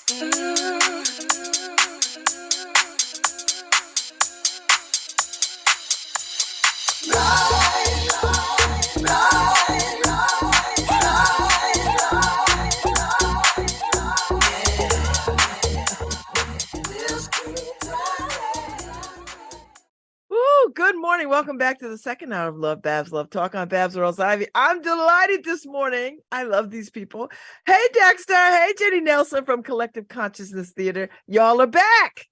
Good morning. Welcome back to the second hour of LoveBabz LoveTalk on Babz Rawls-Ivy. I'm delighted this morning. I love these people. Hey, Dexter. Hey, Jenny Nelson from Collective Consciousness Theater. Y'all are back.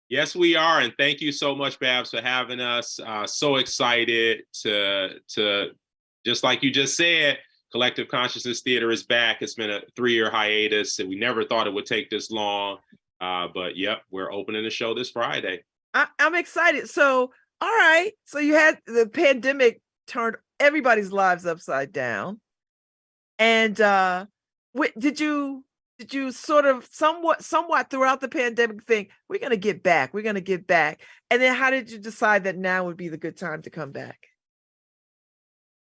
Yes, we are. And thank you so much, Babz, for having us. So excited to just like you just said, Collective Consciousness Theater is back. It's been a 3-year hiatus, and we never thought it would take this long. But yep, we're opening the show this Friday. I'm excited. So, all right. So you had the pandemic turned everybody's lives upside down. And did you sort of somewhat throughout the pandemic think, we're going to get back. And then how did you decide that now would be the good time to come back?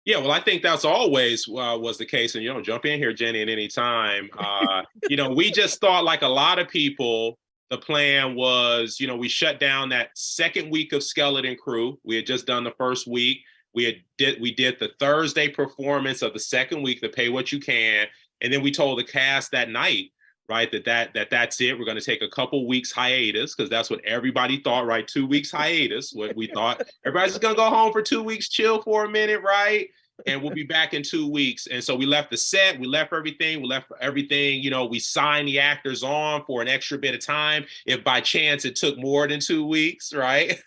Yeah, well, I think that's always was the case. And, jump in here, Jenny, at any time. We just thought, like a lot of people, the plan was, we shut down that second week of Singleton Crew. We had just done the first week. We did the Thursday performance of the second week, the Pay What You Can. And then we told the cast that night, right, that's it. We're going to take a couple weeks hiatus, because that's what everybody thought, right? 2 weeks hiatus. What we thought, everybody's just going to go home for 2 weeks, chill for a minute, right? And we'll be back in 2 weeks. And so we left the set, we left everything, we signed the actors on for an extra bit of time, if by chance it took more than 2 weeks, right?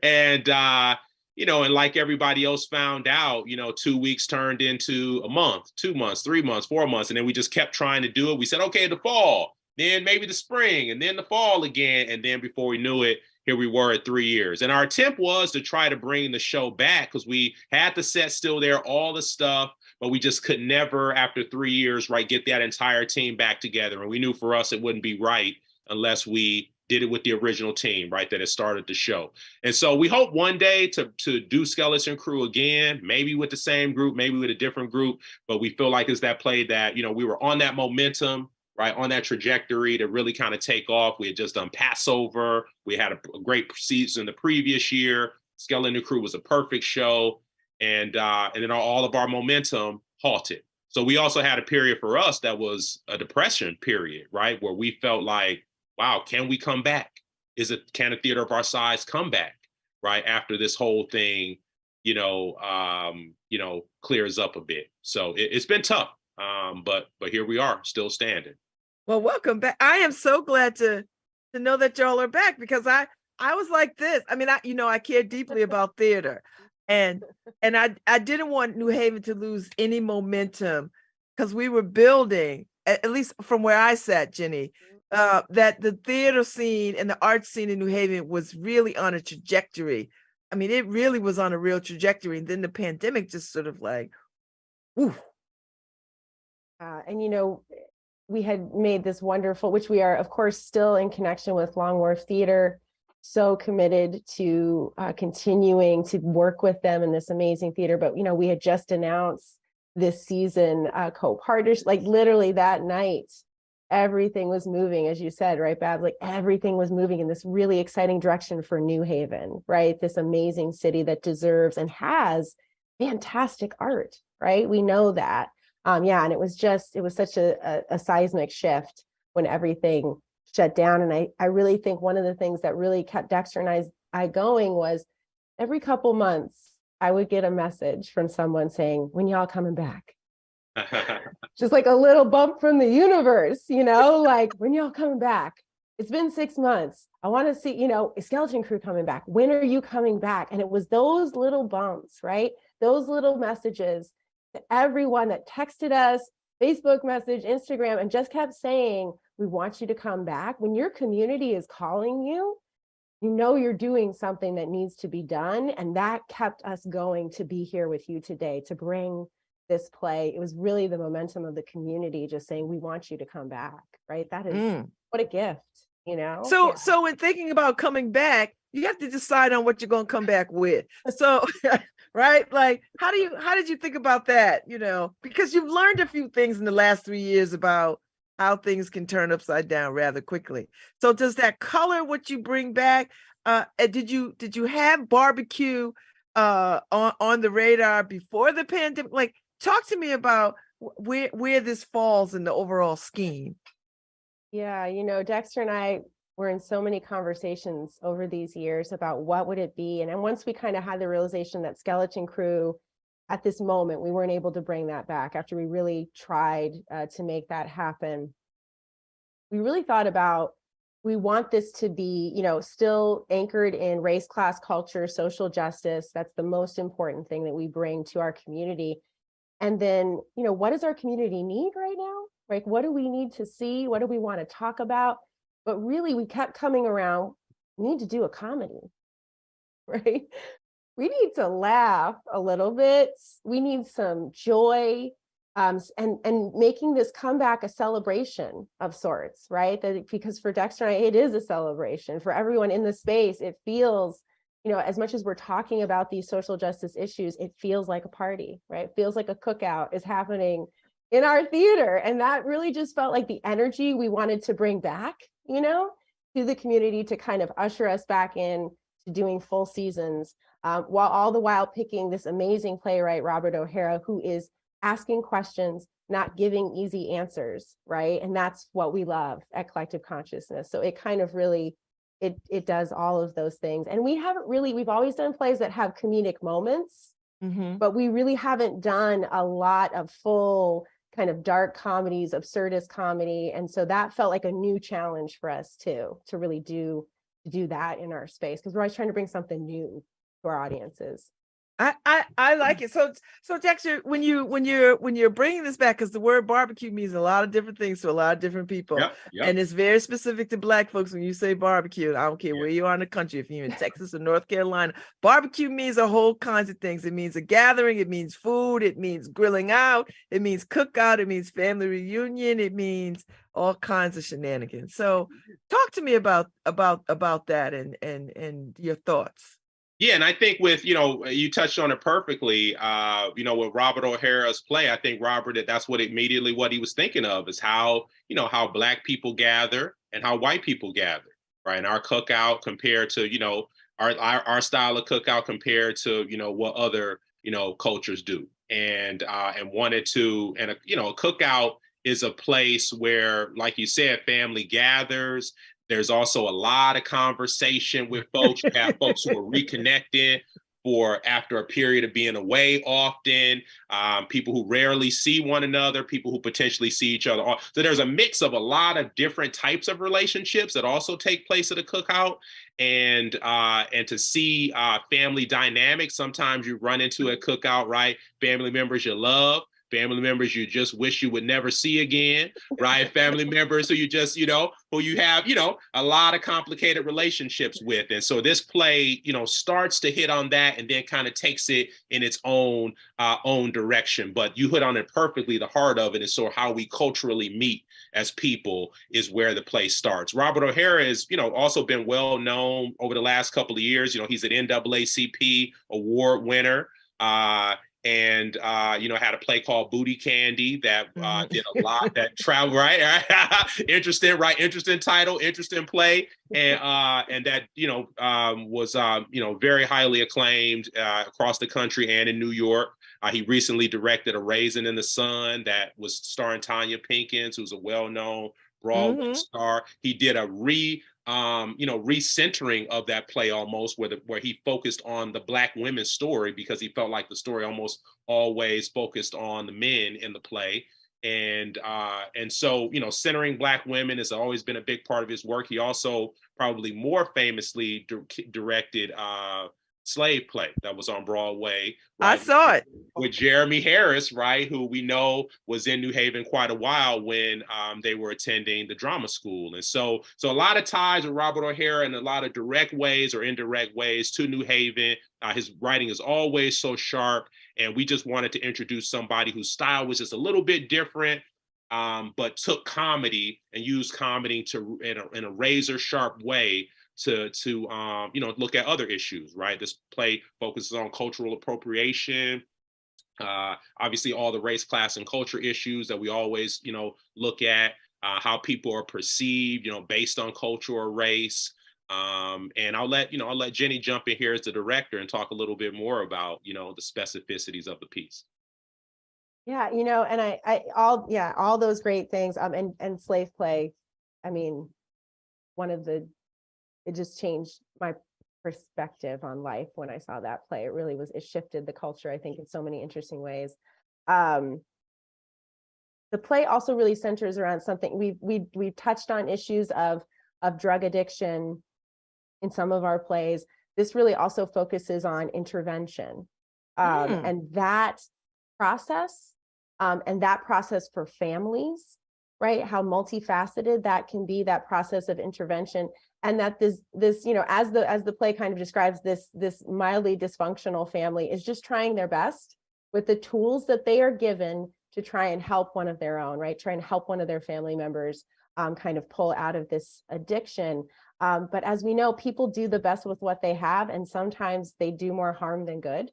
And, and like everybody else found out, 2 weeks turned into a month, 2 months, 3 months, 4 months. And then we just kept trying to do it. We said, okay, the fall, then maybe the spring, and then the fall again. And then before we knew it, here we were at 3 years. And our attempt was to try to bring the show back, because we had the set still there, all the stuff, but we just could never, after 3 years, right, get that entire team back together. And we knew for us, it wouldn't be right unless we did it with the original team, right, that had started the show. And so we hope one day to do Singleton Crew again, maybe with the same group, maybe with a different group. But we feel like it's that play that, we were on that momentum, right, on that trajectory to really kind of take off. We had just done Passover. We had a great season the previous year. Singleton Crew was a perfect show. And then all of our momentum halted. So we also had a period for us that was a depression period, right, where we felt like, wow, can we come back? Can a theater of our size come back, right, after this whole thing, clears up a bit? So it's been tough, but here we are, still standing. Well, welcome back. I am so glad to know that y'all are back, because I was like this. I mean, I care deeply about theater, and I didn't want New Haven to lose any momentum, because we were building, at least from where I sat, Jenny, that the theater scene and the art scene in New Haven was really on a trajectory. I mean, it really was on a real trajectory. And then the pandemic just sort of like, whew. We had made this wonderful, which we are, of course, still in connection with Long Wharf Theater, so committed to continuing to work with them in this amazing theater. But, we had just announced this season co-partnership, like literally that night, everything was moving, as you said, right, Babz? Like everything was moving in this really exciting direction for New Haven, right? This amazing city that deserves and has fantastic art, right? We know that. And it was such a seismic shift when everything shut down. And I really think one of the things that really kept Dexter and I going was every couple months, I would get a message from someone saying, when y'all coming back? Just like a little bump from the universe, like, when y'all coming back? It's been 6 months. I want to see, is Singleton Crew coming back? When are you coming back? And it was those little bumps, right? Those little messages to everyone that texted us, Facebook message, Instagram, and just kept saying, we want you to come back. When your community is calling you, you're doing something that needs to be done. And that kept us going to be here with you today, to bring this play. It was really the momentum of the community just saying, we want you to come back, right? That is what a gift, So when thinking about coming back, you have to decide on what you're going to come back with. So, right? Like, how did you think about that? Because you've learned a few things in the last 3 years about how things can turn upside down rather quickly. So does that color what you bring back? Did you have barbecue on the radar before the pandemic? Like, talk to me about where this falls in the overall scheme. Yeah, you know, Dexter and I were in so many conversations over these years about what would it be. And then once we kind of had the realization that Skeleton Crew at this moment, we weren't able to bring that back after we really tried to make that happen. We really thought about, we want this to be, you know, still anchored in race, class, culture, social justice. That's the most important thing that we bring to our community. And then, you know, what does our community need right now? Like, what do we need to see? What do we want to talk about? But really, we kept coming around, we need to do a comedy, right? We need to laugh a little bit. We need some joy, and making this comeback a celebration of sorts, right? That, because for Dexter and I, it is a celebration. For everyone in the space, it feels, you know, as much as we're talking about these social justice issues, it feels like a party, right? It feels like a cookout is happening in our theater. And that really just felt like the energy we wanted to bring back, you know, to the community, to kind of usher us back in to doing full seasons, while all the while picking this amazing playwright, Robert O'Hara, who is asking questions, not giving easy answers, right? And that's what we love at Collective Consciousness. So it kind of really, it does all of those things. And we haven't really, we've always done plays that have comedic moments, but we really haven't done a lot of full kind of dark comedies, absurdist comedy. And so that felt like a new challenge for us too, to really do that in our space, because we're always trying to bring something new to our audiences. I like it. So Dexter, when you're bringing this back, because the word barbecue means a lot of different things to a lot of different people, and it's very specific to Black folks. When you say barbecue, I don't care where you are in the country, if you're in Texas or North Carolina, barbecue means a whole kinds of things. It means a gathering, it means food, it means grilling out, it means cookout, it means family reunion, it means all kinds of shenanigans. So talk to me about that and your thoughts. Yeah, and I think with, you know, you touched on it perfectly, you know, with Robert O'Hara's play, I think that's what he was thinking of, is how, you know, how Black people gather and how white people gather, right? And our cookout compared to, you know, our style of cookout compared to, you know, what other, you know, cultures do. And wanted to, and, you know, a cookout is a place where, like you said, family gathers. There's also a lot of conversation with folks. You have folks who are reconnecting after a period of being away often, people who rarely see one another, people who potentially see each other. So there's a mix of a lot of different types of relationships that also take place at a cookout. And to see family dynamics, sometimes you run into a cookout, right? Family members you love, family members you just wish you would never see again, right? Family members who you just, you know, who you have, you know, a lot of complicated relationships with. And so this play, you know, starts to hit on that and then kind of takes it in its own direction. But you hit on it perfectly. The heart of it is sort of how we culturally meet as people is where the play starts. Robert O'Hara has, you know, also been well known over the last couple of years. You know, he's an NAACP award winner. And you know, had a play called Booty Candy that did a lot, that travel, right? Interesting title, interesting play, and that, you know, was you know, very highly acclaimed across the country and in New York. He recently directed A Raisin in the Sun that was starring Tanya Pinkins, who's a well-known Broadway star. He did a you know, recentering of that play almost, where he focused on the Black women's story, because he felt like the story almost always focused on the men in the play. And so, you know, centering Black women has always been a big part of his work. He also probably more famously directed Slave play that was on Broadway. Right? I saw it with Jeremy Harris, right, who we know was in New Haven quite a while when they were attending the drama school. And so a lot of ties with Robert O'Hara in a lot of direct ways or indirect ways to New Haven. His writing is always so sharp, and we just wanted to introduce somebody whose style was just a little bit different, but took comedy and used comedy in a razor sharp way to you know, look at other issues, right? This play focuses on cultural appropriation, obviously all the race, class, and culture issues that we always, you know, look at, how people are perceived, based on culture or race. And I'll let Jenny jump in here as the director and talk a little bit more about, the specificities of the piece. Yeah, and all those great things. And slave play, I mean, it just changed my perspective on life when I saw that play. It shifted the culture, I think, in so many interesting ways. The play also really centers around something we've touched on, issues of drug addiction in some of our plays. This really also focuses on intervention, and that process for families, right? How multifaceted that can be, that process of intervention, and that this as the play kind of describes, this mildly dysfunctional family is just trying their best with the tools that they are given to try and help one of their own, right? Try and help one of their family members kind of pull out of this addiction. But as we know, people do the best with what they have, and sometimes they do more harm than good.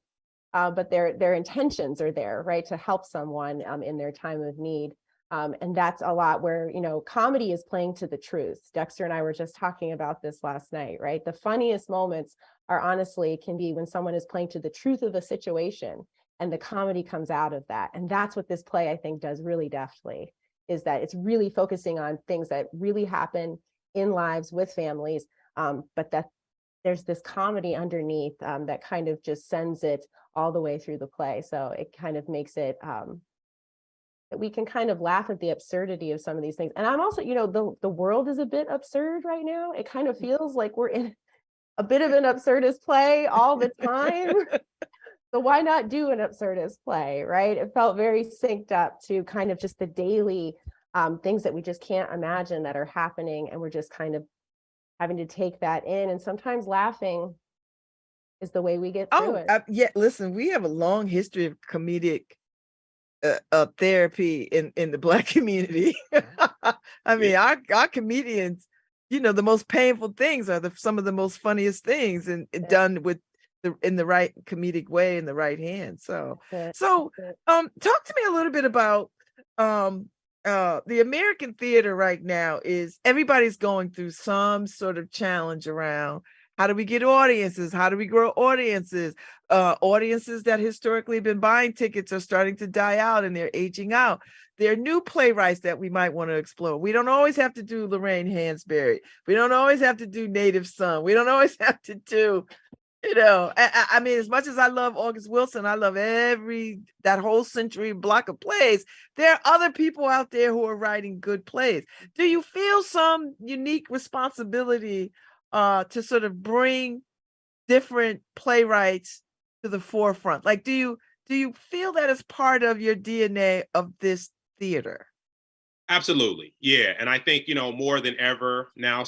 But their intentions are there, right, to help someone in their time of need. And that's a lot where, comedy is playing to the truth. Dexter and I were just talking about this last night, right? The funniest moments can be when someone is playing to the truth of the situation, and the comedy comes out of that. And that's what this play, I think, does really deftly, is that it's really focusing on things that really happen in lives with families, but that there's this comedy underneath that kind of just sends it all the way through the play. So it kind of makes it that we can kind of laugh at the absurdity of some of these things. And I'm also, the world is a bit absurd right now. It kind of feels like we're in a bit of an absurdist play all the time. So why not do an absurdist play, right? It felt very synced up to kind of just the daily things that we just can't imagine that are happening, and we're just kind of having to take that in, and sometimes laughing is the way we get through it. Yeah, listen, we have a long history of comedic therapy in the Black community. I mean, our comedians, the most painful things are some of the most funniest things, and done with in the right comedic way, in the right hand. So talk to me a little bit about the American theater right now. Is everybody's going through some sort of challenge around how do we get audiences? How do we grow audiences? Audiences that historically have been buying tickets are starting to die out, and they're aging out. There are new playwrights that we might want to explore. We don't always have to do Lorraine Hansberry. We don't always have to do Native Son. We don't always have to do, I mean, as much as I love August Wilson, I love that whole century block of plays. There are other people out there who are writing good plays. Do you feel some unique responsibility to sort of bring different playwrights to the forefront? Like, do you feel that as part of your DNA of this theater? Absolutely. Yeah. And I think, more than ever now,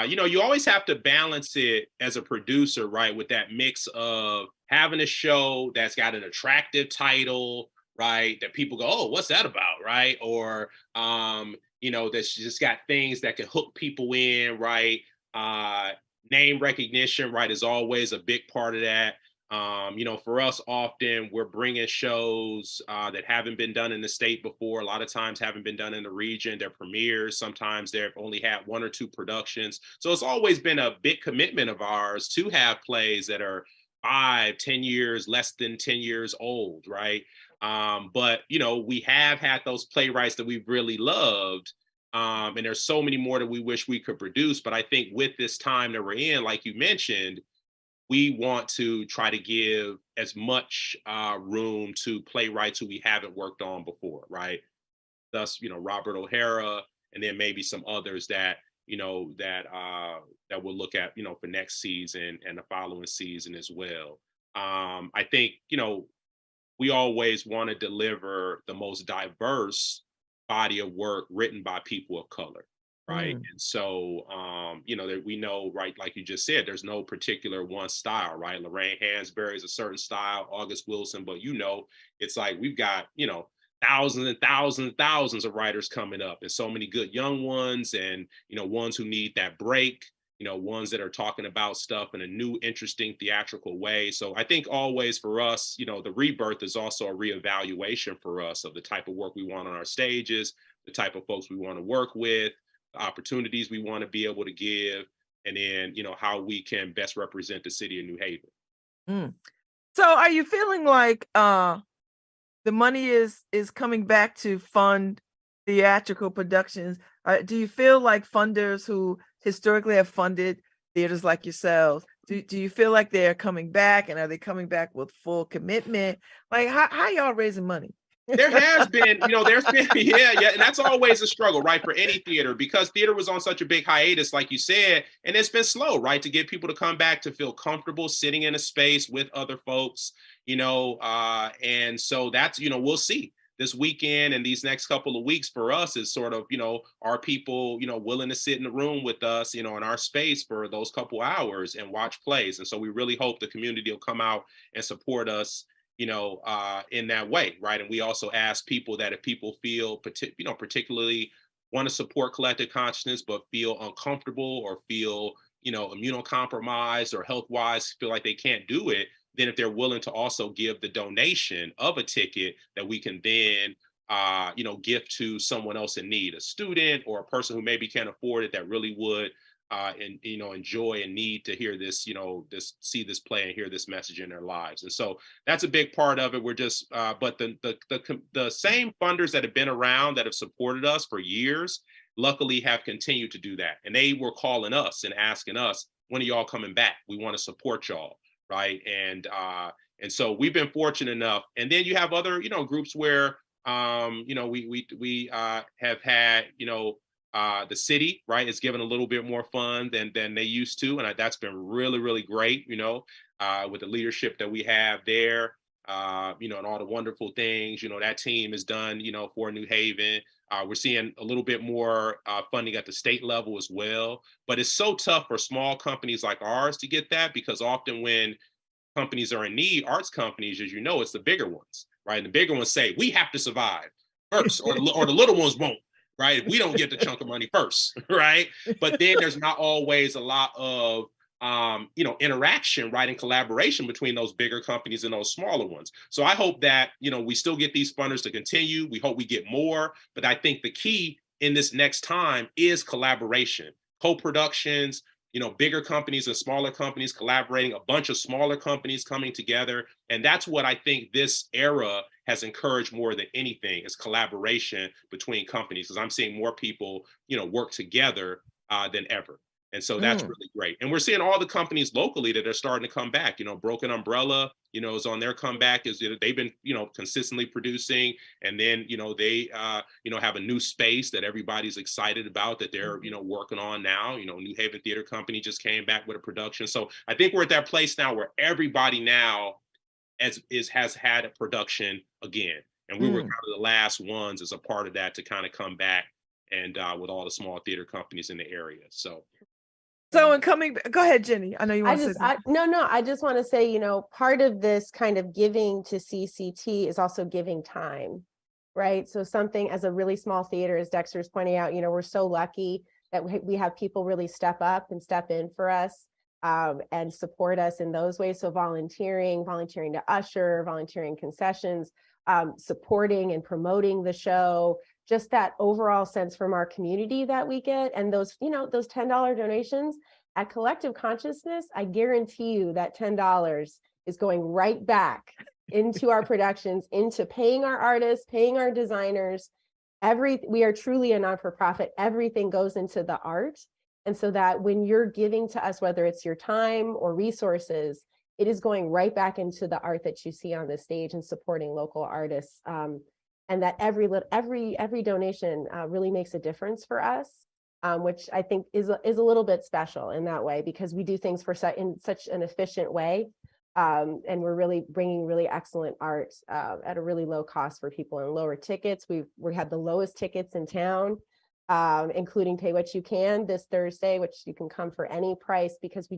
you always have to balance it as a producer, right? With that mix of having a show that's got an attractive title, right? That people go, oh, what's that about? Right. Or, that's just got things that can hook people in, right? Name recognition, right, is always a big part of that. For us, often we're bringing shows that haven't been done in the state before. A lot of times haven't been done in the region. They're premieres. Sometimes they've only had 1 or 2 productions. So it's always been a big commitment of ours to have plays that are 5, 10 years, less than 10 years old, right? But we have had those playwrights that we've really loved. And there's so many more that we wish we could produce. But I think with this time that we're in, like you mentioned, we want to try to give as much room to playwrights who we haven't worked on before, right? Thus, Robert O'Hara, and then maybe some others that we'll look at, for next season and the following season as well. I think, we always want to deliver the most diverse body of work written by people of color. Right. And so, that we know, right, like you just said, there's no particular one style, right? Lorraine Hansberry is a certain style, August Wilson, but it's like we've got, thousands and thousands and thousands of writers coming up, and so many good young ones, and, ones who need that break. ones that are talking about stuff in a new, interesting theatrical way. So I think always for us, the rebirth is also a reevaluation for us of the type of work we want on our stages, the type of folks we want to work with, the opportunities we want to be able to give, and then, how we can best represent the city of New Haven. Mm. So are you feeling like the money is coming back to fund theatrical productions? Do you feel like funders who historically have funded theaters like yourselves, do you feel like they're coming back, and are they coming back with full commitment? Like how y'all raising money? There has been, yeah, and that's always a struggle, right, for any theater, because theater was on such a big hiatus, like you said, and it's been slow, right, to get people to come back to feel comfortable sitting in a space with other folks, and so that's, we'll see this weekend and these next couple of weeks for us is sort of, are people, willing to sit in the room with us, in our space for those couple hours and watch plays. And so we really hope the community will come out and support us, in that way, right? And we also ask people that if people feel, particularly want to support collective consciousness, but feel uncomfortable or feel, immunocompromised or health-wise feel like they can't do it, then if they're willing to also give the donation of a ticket that we can then, give to someone else in need, a student or a person who maybe can't afford it that really would, and enjoy and need to hear this, see this play and hear this message in their lives. And so that's a big part of it. We're just, but the same funders that have been around that have supported us for years, luckily have continued to do that. And they were calling us and asking us, when are y'all coming back? We want to support y'all, right? And so we've been fortunate enough. And then you have other, groups where, we have had, the city, right, is given a little bit more fund than they used to. And that's been really, really great, with the leadership that we have there, and all the wonderful things, that team has done, for New Haven. We're seeing a little bit more funding at the state level as well. But it's so tough for small companies like ours to get that, because often when companies are in need, arts companies, as you know, it's the bigger ones, right? And the bigger ones say, we have to survive first, or the little ones won't. Right? We don't get the chunk of money first, right? But then there's not always a lot of, interaction, right, and collaboration between those bigger companies and those smaller ones. So I hope that, we still get these funders to continue. We hope we get more. But I think the key in this next time is collaboration, co-productions, bigger companies and smaller companies collaborating, a bunch of smaller companies coming together. And that's what I think this era has encouraged more than anything, is collaboration between companies, because I'm seeing more people, work together than ever. And so that's really great. And we're seeing all the companies locally that are starting to come back. Broken Umbrella, is on their comeback. They've been, consistently producing. And then, they, have a new space that everybody's excited about that they're, working on now. New Haven Theater Company just came back with a production. So I think we're at that place now where everybody now has had a production again. And we were kind of the last ones as a part of that to kind of come back, and with all the small theater companies in the area. So in coming, go ahead, Jenny. I know you want to say something. I just want to say, part of this kind of giving to CCT is also giving time, right? So something as a really small theater, as Dexter's pointing out, we're so lucky that we have people really step up and step in for us, and support us in those ways. So volunteering to usher, volunteering concessions, supporting and promoting the show, just that overall sense from our community that we get. And those, those $10 donations at Collective Consciousness, I guarantee you that $10 is going right back into our productions, into paying our artists, paying our designers. We are truly a not-for-profit. Everything goes into the art. And so that when you're giving to us, whether it's your time or resources, it is going right back into the art that you see on the stage and supporting local artists. And that every donation really makes a difference for us, which I think is a little bit special in that way, because we do things in such an efficient way, and we're really bringing really excellent art at a really low cost for people, and lower tickets. We had the lowest tickets in town, including Pay What You Can this Thursday, which you can come for any price, because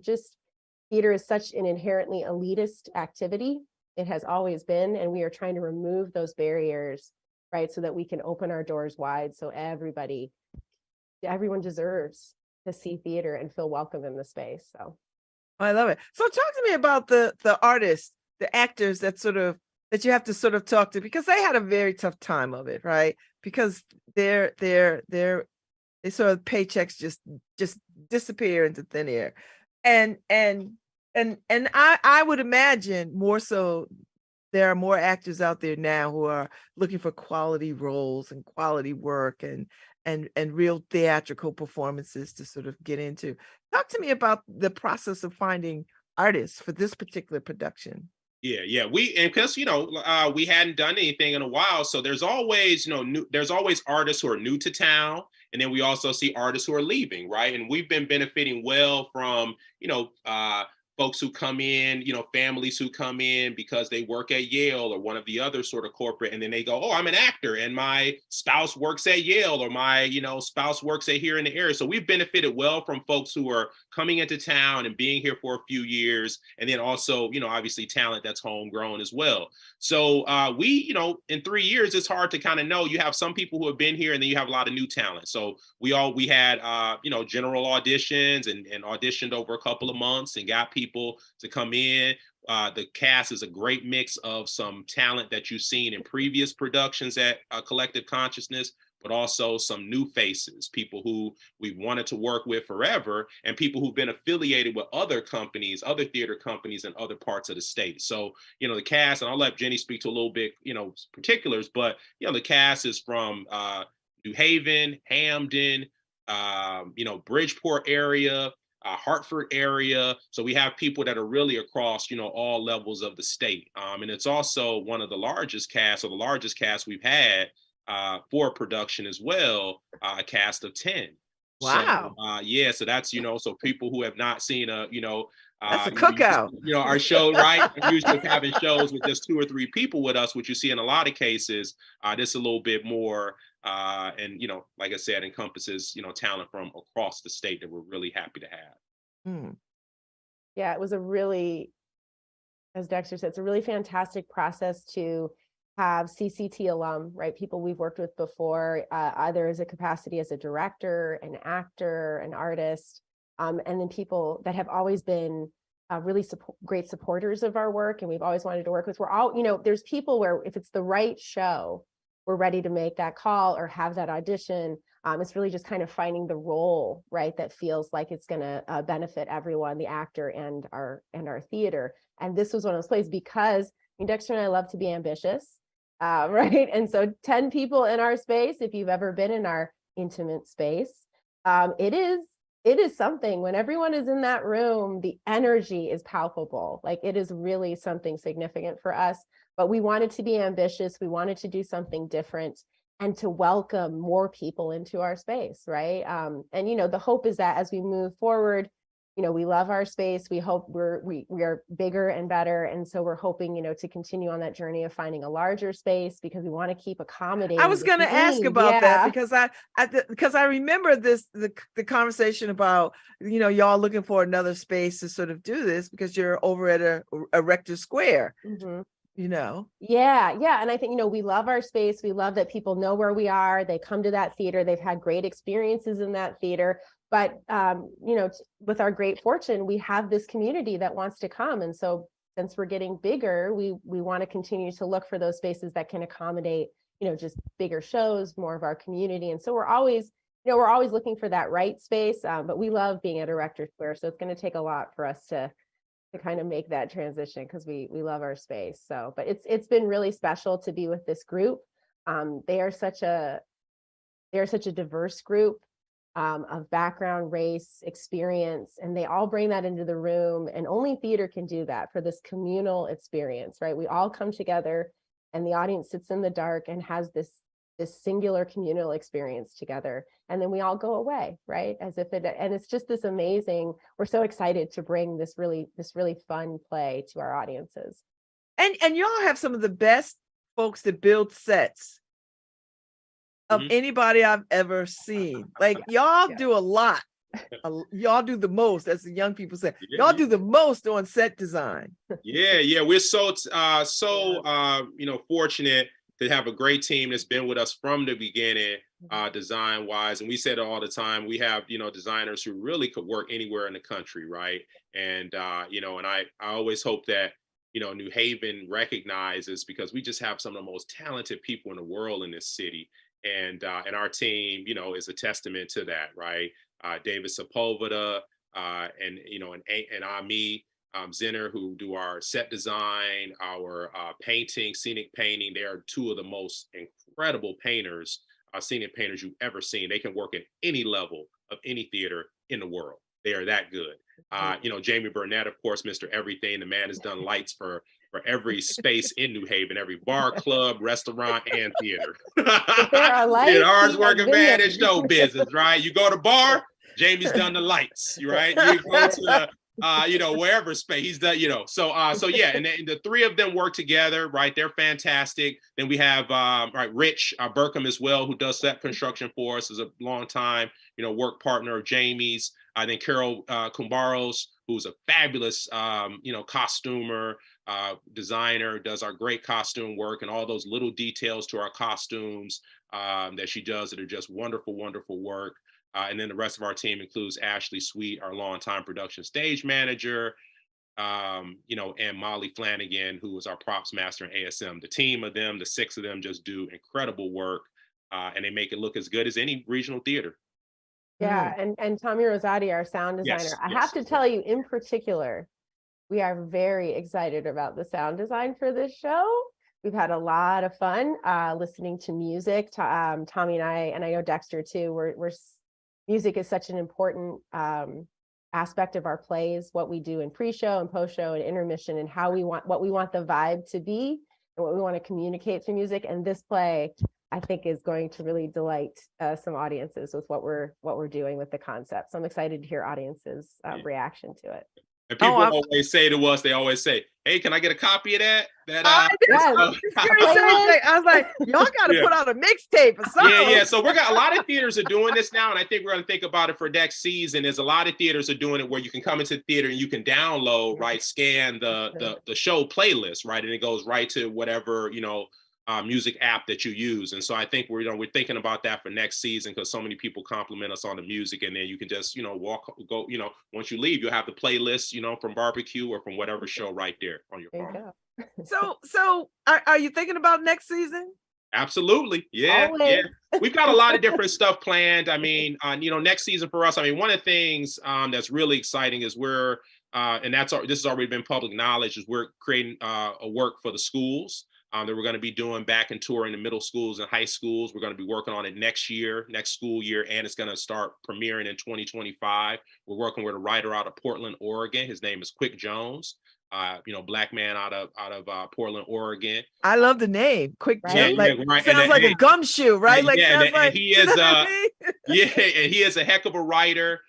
theater is such an inherently elitist activity. It has always been, and we are trying to remove those barriers, right, so that we can open our doors wide, so everyone deserves see theater and feel welcome in the space. So I love it. So talk to me about the artists, the actors that you have to sort of talk to, because they had a very tough time of it, right? Because they sort of paychecks just disappear into thin air. And I would imagine more so there are more actors out there now who are looking for quality roles and quality work and real theatrical performances to sort of get into. Talk to me about the process of finding artists for this particular production. Yeah. Because we hadn't done anything in a while, so there's always there's always artists who are new to town, and then we also see artists who are leaving, right? And we've been benefiting well from folks who come in, families who come in because they work at Yale or one of the other sort of corporate, and then they go, oh, I'm an actor and my spouse works at Yale, or my, spouse works at here in the area. So we've benefited well from folks who are coming into town and being here for a few years. And then also, obviously talent that's homegrown as well. So we, in 3 years, it's hard to kind of know. You have some people who have been here and then you have a lot of new talent. So we had, general auditions and auditioned over a couple of months and got people to come in. The cast is a great mix of some talent that you've seen in previous productions at Collective Consciousness, but also some new faces, people who we've wanted to work with forever, and people who've been affiliated with other companies, other theater companies in other parts of the state. So, the cast, and I'll let Jenny speak to a little bit, particulars, but, the cast is from New Haven, Hamden, Bridgeport area, Hartford area. So we have people that are really across, all levels of the state. And it's also one of the largest casts, or the largest cast we've had for production as well, a cast of 10. Wow. So, so that's, so people who have not seen that's a cookout. Our show, right? We're usually having shows with just 2 or 3 people with us, which you see in a lot of cases. This a little bit more, and like I said, encompasses talent from across the state that we're really happy to have. Yeah, it was a really, as Dexter said, it's a really fantastic process to have CCT alum, right? People we've worked with before, either as a capacity as a director, an actor, an artist. And then people that have always been really great supporters of our work, and we've always wanted to work with. We're all, there's people where if it's the right show, we're ready to make that call or have that audition. It's really just kind of finding the role, right, that feels like it's going to benefit everyone, the actor and our theater. And this was one of those places because Dexter and I love to be ambitious, right? And so 10 people in our space, if you've ever been in our intimate space, it is something. When everyone is in that room, the energy is palpable. Like, it is really something significant for us. But we wanted to be ambitious. We wanted to do something different and to welcome more people into our space, right? And the hope is that as we move forward, we love our space. We hope we are bigger and better. And so we're hoping, to continue on that journey of finding a larger space, because we want to keep accommodating. I was going to ask about that because I remember the conversation about, y'all looking for another space to sort of do this because you're over at a Rector Square. Mm-hmm. Yeah. And I think, we love our space. We love that people know where we are. They come to that theater. They've had great experiences in that theater. But, with our great fortune, we have this community that wants to come. And so since we're getting bigger, we want to continue to look for those spaces that can accommodate, just bigger shows, more of our community. And so we're always looking for that right space. But we love being at a Rector Square. So it's going to take a lot for us to kind of make that transition, because we love our space. So, but it's been really special to be with this group. They are such a diverse group of background, race, experience, and they all bring that into the room. And only theater can do that for this communal experience, right? We all come together and the audience sits in the dark and has this singular communal experience together. And then we all go away, right? And it's just this amazing, we're so excited to bring this really fun play to our audiences. And y'all have some of the best folks that build sets of anybody I've ever seen. Like, y'all do a lot. Y'all do the most, as the young people say. Y'all do the most on set design. Yeah. We're so fortunate to have a great team that's been with us from the beginning, design wise. And we say it all the time. We have, designers who really could work anywhere in the country, right? And and I always hope that New Haven recognizes, because we just have some of the most talented people in the world in this city, and our team, is a testament to that, right? David Sepulveda, and Ami Zinner, who do our set design, our painting, scenic painting. They are two of the most incredible painters, scenic painters you've ever seen. They can work at any level of any theater in the world. They are that good. Jamie Burnett, of course, Mr. Everything. The man has done lights for every space in New Haven, every bar, club, restaurant, and theater. There are lights. Ours working bad in show business, right? You go to bar, Jamie's done the lights, right? You go to wherever space he's done, so yeah, and the three of them work together, right? They're fantastic. Then we have Rich Burkham as well, who does set construction for us, is a long time work partner of Jamie's. Then Carol Kumbaros, who's a fabulous costumer, designer, does our great costume work and all those little details to our costumes that she does that are just wonderful, wonderful work. And then the rest of our team includes Ashley Sweet, our longtime production stage manager, and Molly Flanagan, who was our props master in ASM. The team of them, the six of them, just do incredible work, and they make it look as good as any regional theater. Yeah, and Tommy Rosati, our sound designer. Yes, I have to tell you, in particular, we are very excited about the sound design for this show. We've had a lot of fun listening to music. Tommy and I know Dexter too. We're music is such an important aspect of our plays, what we do in pre-show and post-show and intermission, and what we want the vibe to be and what we want to communicate through music. And this play, I think, is going to really delight some audiences with what we're doing with the concept. So I'm excited to hear audiences' reaction to it. And people always say to us, they always say, "Hey, can I get a copy of that?" I was like, y'all got to put out a mixtape or something. Yeah. So we got a lot of theaters are doing this now, and I think we're going to think about it for next season. There's a lot of theaters are doing it where you can come into the theater and you can download, right, scan the show playlist, right, and it goes right to whatever music app that you use. And so I think we're thinking about that for next season, because so many people compliment us on the music, and then you can just go once you leave, you'll have the playlist from barbecue or from whatever show right there on your phone. So are you thinking about next season? Absolutely. Yeah. Always. Yeah. We've got a lot of different stuff planned. I mean, next season for us, I mean, one of the things that's really exciting is this has already been public knowledge, is we're creating a work for the schools that we're going to be doing back and touring the middle schools and high schools. We're going to be working on it next school year, and it's going to start premiering in 2025. We're working with a writer out of Portland, Oregon. His name is Quick Jones. Black man out of Portland, Oregon. I love the name, Quick Jones. Right. Sounds like a gumshoe, right? And he is and he is a heck of a writer.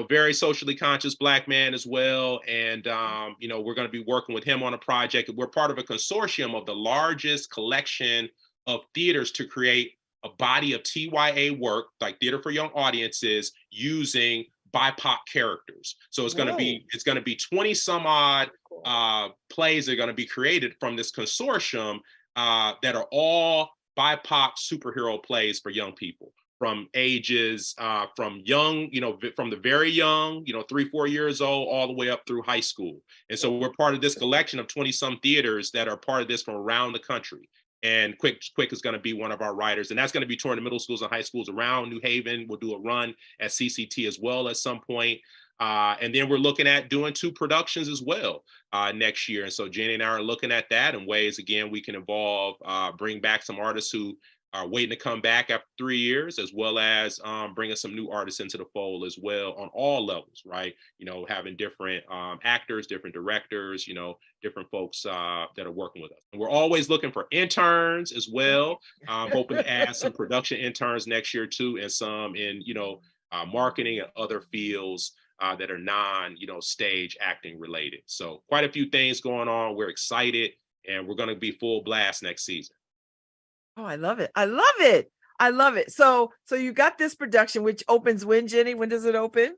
Very socially conscious Black man as well. And, we're going to be working with him on a project. We're part of a consortium of the largest collection of theaters to create a body of TYA work, like theater for young audiences, using BIPOC characters. So it's going to be 20 some odd plays that are going to be created from this consortium that are all BIPOC superhero plays for young people. From ages from young, from the very young, 3-4 years old, all the way up through high school. And so we're part of this collection of 20 some theaters that are part of this from around the country. And Quick is going to be one of our writers, and that's going to be touring the middle schools and high schools around New Haven. We'll do a run at CCT as well at some point. And then we're looking at doing 2 productions as well next year. And so Jenny and I are looking at that in ways, again, we can involve, bring back some artists who are waiting to come back after 3 years, as well as bringing some new artists into the fold as well on all levels, right? Having different actors, different directors, different folks that are working with us. And we're always looking for interns as well, hoping to add some production interns next year too, and some in, marketing and other fields that are stage acting related. So quite a few things going on. We're excited, and we're going to be full blast next season. Oh, I love it. I love it. I love it. So you got this production, which opens when, Jenny? When does it open?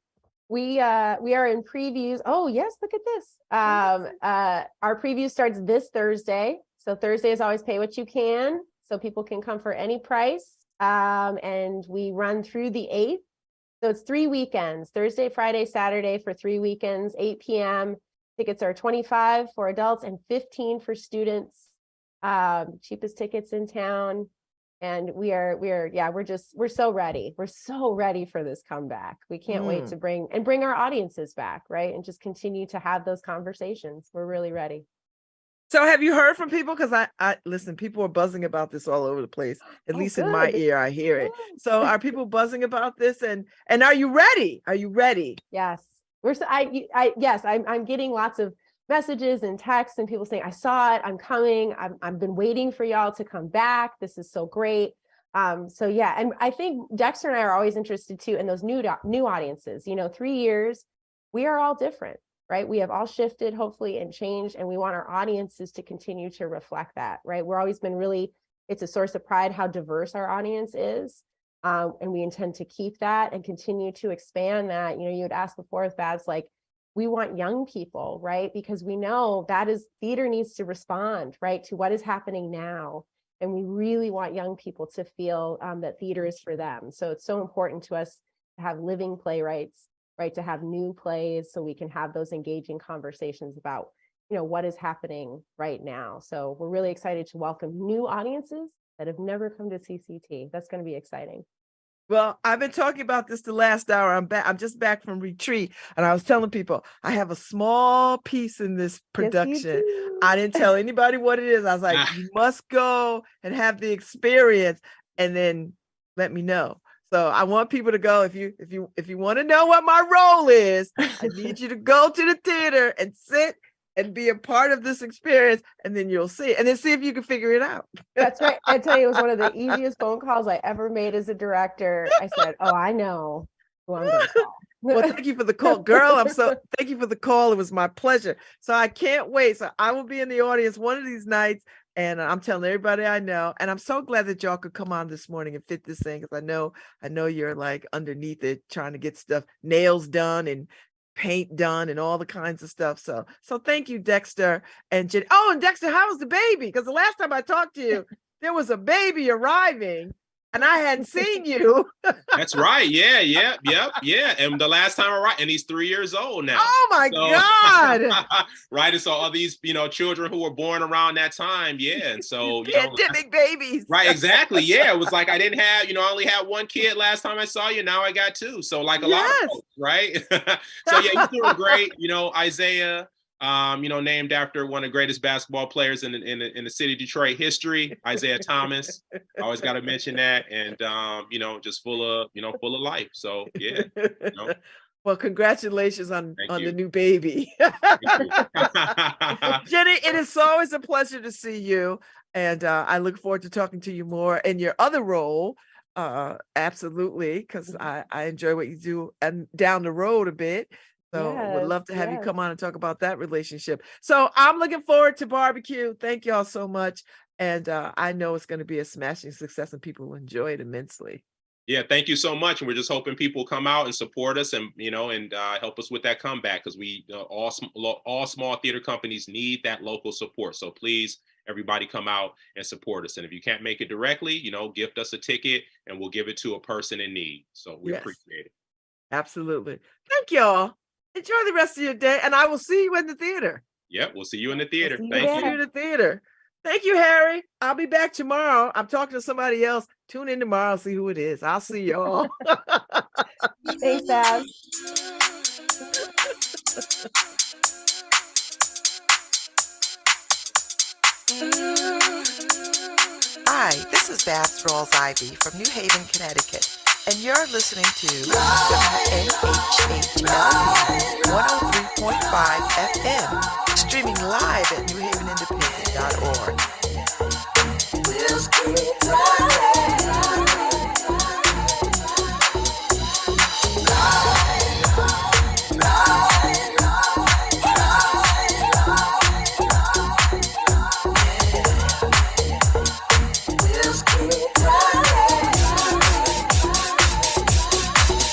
We are in previews. Oh, yes, look at this. Our preview starts this Thursday, So Thursday is always pay what you can. So people can come for any price. And we run through the 8th. So it's 3 weekends, Thursday, Friday, Saturday for 3 weekends, 8 p.m. Tickets are $25 for adults and $15 for students. Cheapest tickets in town. And we're so ready. We're so ready for this comeback. We can't wait to bring our audiences back, right? And just continue to have those conversations. We're really ready. So have you heard from people? Because I listen, people are buzzing about this all over the place. At least in my ear, I hear it. So are people buzzing about this? And are you ready? Are you ready? Yes. I'm getting lots of messages and texts and people saying, I saw it, I'm coming. I've been waiting for y'all to come back. This is so great. So yeah, and I think Dexter and I are always interested too in those new audiences. 3 years, we are all different, right? We have all shifted, hopefully, and changed, and we want our audiences to continue to reflect that, right? We're always been it's a source of pride how diverse our audience is. And we intend to keep that and continue to expand that. You had asked before with Babz, like, we want young people, right? Because we know theater needs to respond, right, to what is happening now. And we really want young people to feel that theater is for them. So it's so important to us to have living playwrights, right, to have new plays so we can have those engaging conversations about, what is happening right now. So we're really excited to welcome new audiences that have never come to CCT. That's going to be exciting. Well, I've been talking about this the last hour. I'm just back from retreat, and I was telling people I have a small piece in this production. Yes, I didn't tell anybody what it is. I was like, you must go and have the experience, and then let me know. So I want people to go. If you want to know what my role is, I need you to go to the theater and sit and be a part of this experience, and then you'll see, and then see if you can figure it out. That's right. I tell you, it was one of the easiest phone calls I ever made as a director. I said, "Oh, I know who I'm going to call." Well, thank you for the call, girl. Thank you for the call. It was my pleasure. So I can't wait. So I will be in the audience one of these nights, and I'm telling everybody I know. And I'm so glad that y'all could come on this morning and fit this in, because I know you're like underneath it, trying to get stuff, nails done and paint done and all the kinds of stuff. So thank you, Dexter and Jenny. Oh, and Dexter, how was the baby? Because the last time I talked to you, there was a baby arriving and I hadn't seen you. That's right. Yeah. And the last time I arrived, and he's 3 years old now. Oh my God. Right. And so all these, children who were born around that time. Yeah. And so, pandemic babies. Right. Exactly. Yeah. It was like, I didn't have, I only had one kid last time I saw you. Now I got two. So like a lot of folks, right? So yeah, you're doing great. Isaiah, named after one of the greatest basketball players in the city of Detroit history, Isaiah Thomas. I always got to mention that, and just full of life. So yeah. Well, congratulations on the new baby. Jenny, it is always a pleasure to see you, and I look forward to talking to you more in your other role. Absolutely, because I enjoy what you do and down the road a bit. So would love to have you come on and talk about that relationship. So I'm looking forward to barbecue. Thank y'all so much. And I know it's going to be a smashing success and people will enjoy it immensely. Yeah, thank you so much. And we're just hoping people come out and support us and, help us with that comeback, because we all small theater companies need that local support. So please, everybody come out and support us. And if you can't make it directly, gift us a ticket and we'll give it to a person in need. So we appreciate it. Absolutely. Thank y'all. Enjoy the rest of your day, and I will see you in the theater. Yep, we'll see you in the theater. Thank you. See you in the theater. Thank you, Harry. I'll be back tomorrow. I'm talking to somebody else. Tune in tomorrow, see who it is. I'll see y'all. Thanks, Babz. Hi, this is Babz Rawls-Ivy from New Haven, Connecticut. And you're listening to WNHHL 103.5 FM, streaming live at newhavenindependent.org.